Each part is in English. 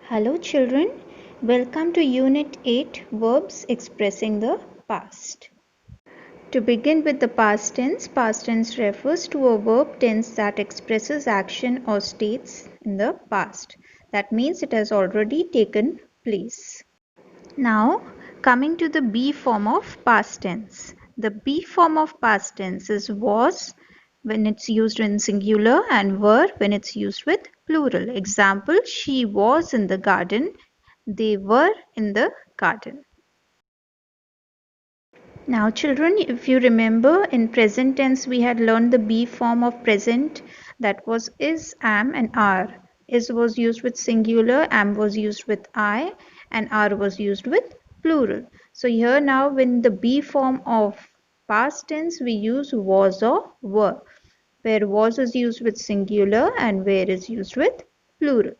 Hello children, welcome to Unit 8 Verbs Expressing the Past. To begin with the past tense refers to a verb tense that expresses action or states in the past. That means it has already taken place. Now, coming to the be form of past tense. The be form of past tense is was when it's used in singular and were when it's used with plural. Example, she was in the garden, they were in the garden. Now children, if you remember, in present tense we had learned the be form of present, that was is, am and are. Is was used with singular, am was used with I and are was used with plural. So here now when the be form of past tense we use was or were, where was is used with singular and where is used with plural.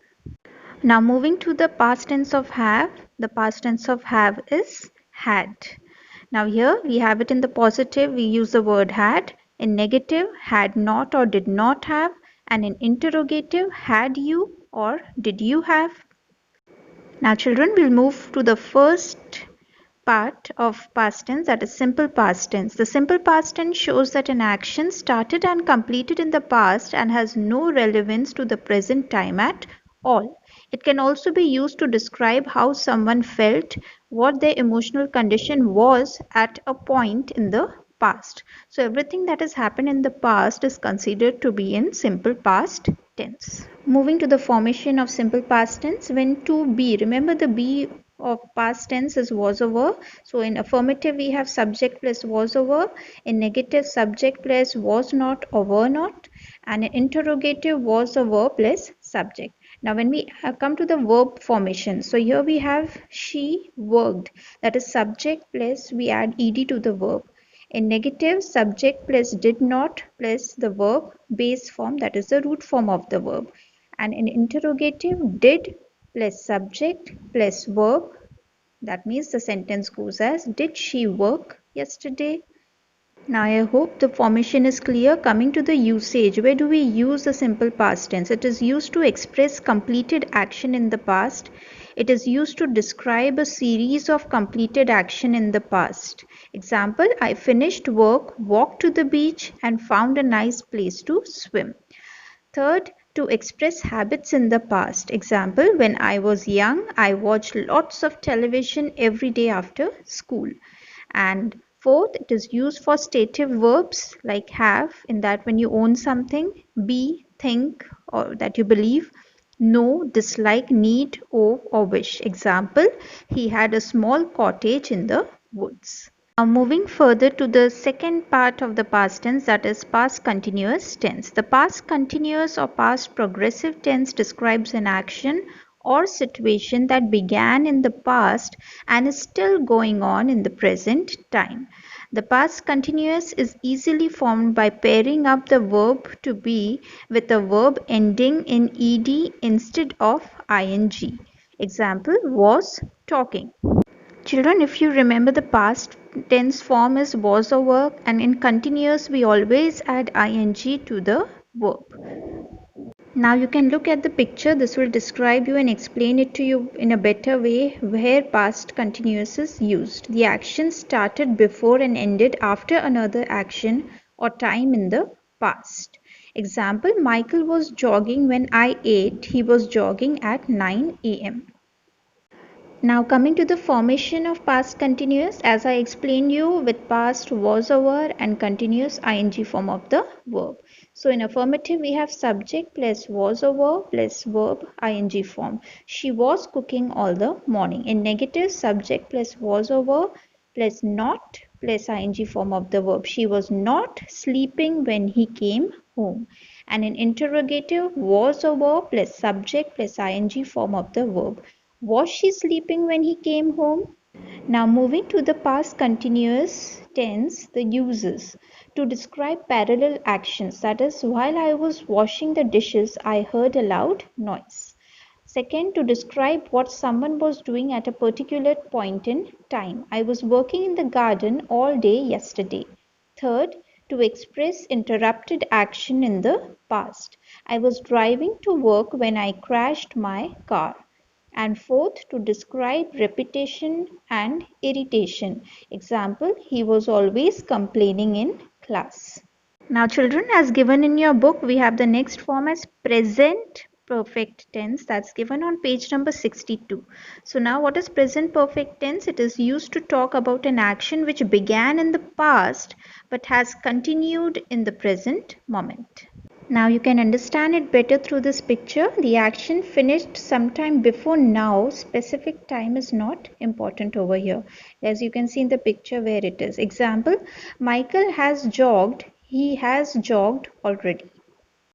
Now moving to the past tense of have, the past tense of have is had. Now here we have it in the positive, we use the word had. In negative, had not or did not have. And in interrogative, had you or did you have. Now children, will move to the first part of past tense, that is simple past tense. The simple past tense shows that an action started and completed in the past and has no relevance to the present time at all. It can also be used to describe how someone felt, what their emotional condition was at a point in the past. So everything that has happened in the past is considered to be in simple past tense. Moving to the formation of simple past tense, when to be, remember the be of past tense is was over. So in affirmative we have subject plus was over. In negative, subject plus was not or were not. And in interrogative, was over plus subject. Now when we come to the verb formation, so here we have she worked, that is subject plus we add ed to the verb. In negative, subject plus did not plus the verb base form, that is the root form of the verb. And in interrogative, did plus subject plus verb, that means the sentence goes as did she work yesterday? Now I hope the formation is clear. Coming to the usage, where do we use the simple past tense? It is used to express completed action in the past. It is used to describe a series of completed action in the past. Example, I finished work, walked to the beach and found a nice place to swim. Third, to express habits in the past. Example, when I was young, I watched lots of television every day after school. And fourth, it is used for stative verbs like have, in that when you own something, be, think, or that you believe, know, dislike, need, owe, or wish. Example, he had a small cottage in the woods. Now moving further to the second part of the past tense, that is past continuous tense. The past continuous or past progressive tense describes an action or situation that began in the past and is still going on in the present time. The past continuous is easily formed by pairing up the verb to be with a verb ending in ed instead of ing. Example, was talking. Children, if you remember, the past tense form is was or were, and in continuous we always add ing to the verb. Now you can look at the picture. This will describe you and explain it to you in a better way where past continuous is used. The action started before and ended after another action or time in the past. Example, Michael was jogging when I ate. He was jogging at 9 a.m. Now coming to the formation of past continuous, as I explained you, with past was over and continuous ing form of the verb. So in affirmative we have subject plus was over plus verb ing form. She was cooking all the morning. In negative, subject plus was over plus not plus ing form of the verb. She was not sleeping when he came home. And in interrogative, was over plus subject plus ing form of the verb. Was she sleeping when he came home? Now moving to the past continuous tense, the uses to describe parallel actions. That is, while I was washing the dishes, I heard a loud noise. Second, to describe what someone was doing at a particular point in time. I was working in the garden all day yesterday. Third, to express interrupted action in the past. I was driving to work when I crashed my car. And fourth, to describe repetition and irritation. Example, he was always complaining in class. Now children, as given in your book, we have the next form as present perfect tense, that's given on page number 62. So now what is present perfect tense? It is used to talk about an action which began in the past but has continued in the present moment. Now you can understand it better through this picture. The action finished sometime before now. Specific time is not important over here. As you can see in the picture where it is. Example, Michael has jogged. He has jogged already.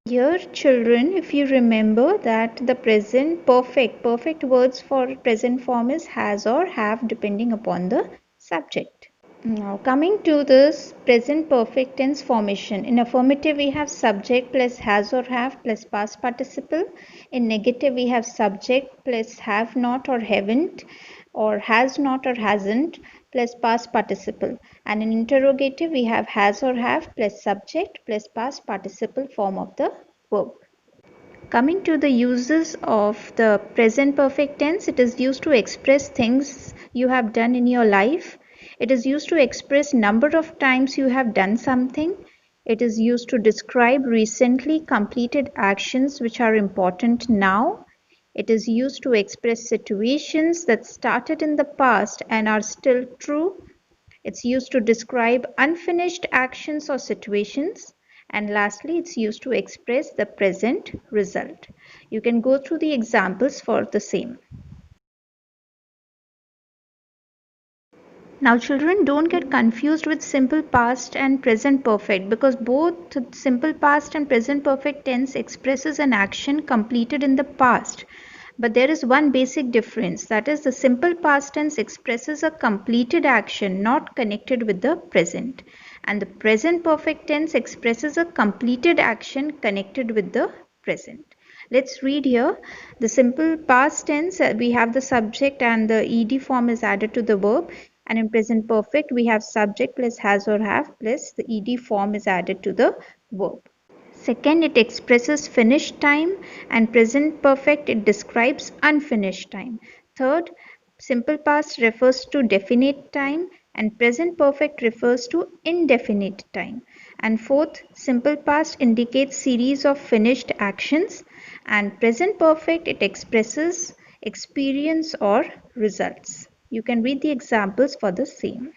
Here children, if you remember that the present perfect words for present form is has or have depending upon the subject. Now coming to this present perfect tense formation. In affirmative we have subject plus has or have plus past participle. In negative we have subject plus have not or haven't, or has not or hasn't plus past participle. And in interrogative we have has or have plus subject plus past participle form of the verb. Coming to the uses of the present perfect tense, it is used to express things you have done in your life. It is used to express number of times you have done something. It is used to describe recently completed actions which are important now. It is used to express situations that started in the past and are still true. It's used to describe unfinished actions or situations. And lastly, it's used to express the present result. You can go through the examples for the same. Now children, don't get confused with simple past and present perfect, because both simple past and present perfect tense expresses an action completed in the past. But there is one basic difference, that is the simple past tense expresses a completed action not connected with the present, and the present perfect tense expresses a completed action connected with the present. Let's read here. The simple past tense, we have the subject and the ed form is added to the verb, and in present perfect we have subject plus has or have plus the ed form is added to the verb. Second, it expresses finished time, and present perfect it describes unfinished time. Third, simple past refers to definite time and present perfect refers to indefinite time. And fourth, simple past indicates series of finished actions, and present perfect it expresses experience or results. You can read the examples for the same.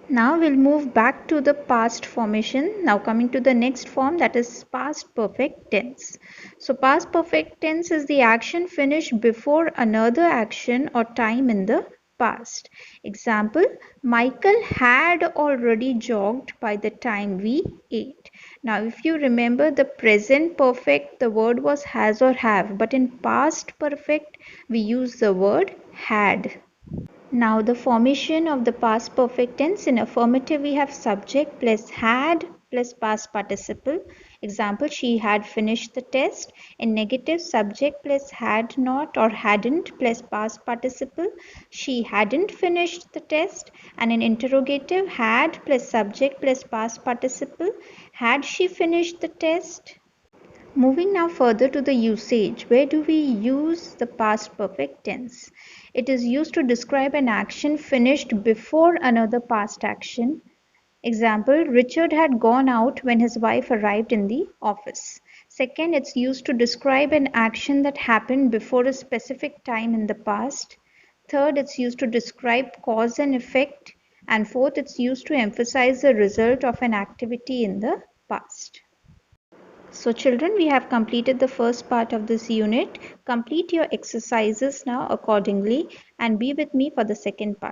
Now we'll move back to the past formation. Now coming to the next form, that is past perfect tense. So past perfect tense is the action finished before another action or time in the past. Example, Michael had already jogged by the time we ate. Now if you remember the present perfect, the word was has or have, but in past perfect we use the word had. Now the formation of the past perfect tense. In affirmative we have subject plus had plus past participle. Example, she had finished the test. In negative, subject plus had not or hadn't plus past participle. She hadn't finished the test. And in interrogative, had plus subject plus past participle. Had she finished the test? Moving now further to the usage, where do we use the past perfect tense? It is used to describe an action finished before another past action. Example, Richard had gone out when his wife arrived in the office. Second, it's used to describe an action that happened before a specific time in the past. Third, it's used to describe cause and effect. And fourth, it's used to emphasize the result of an activity in the past. So children, we have completed the first part of this unit. Complete your exercises now accordingly and be with me for the second part.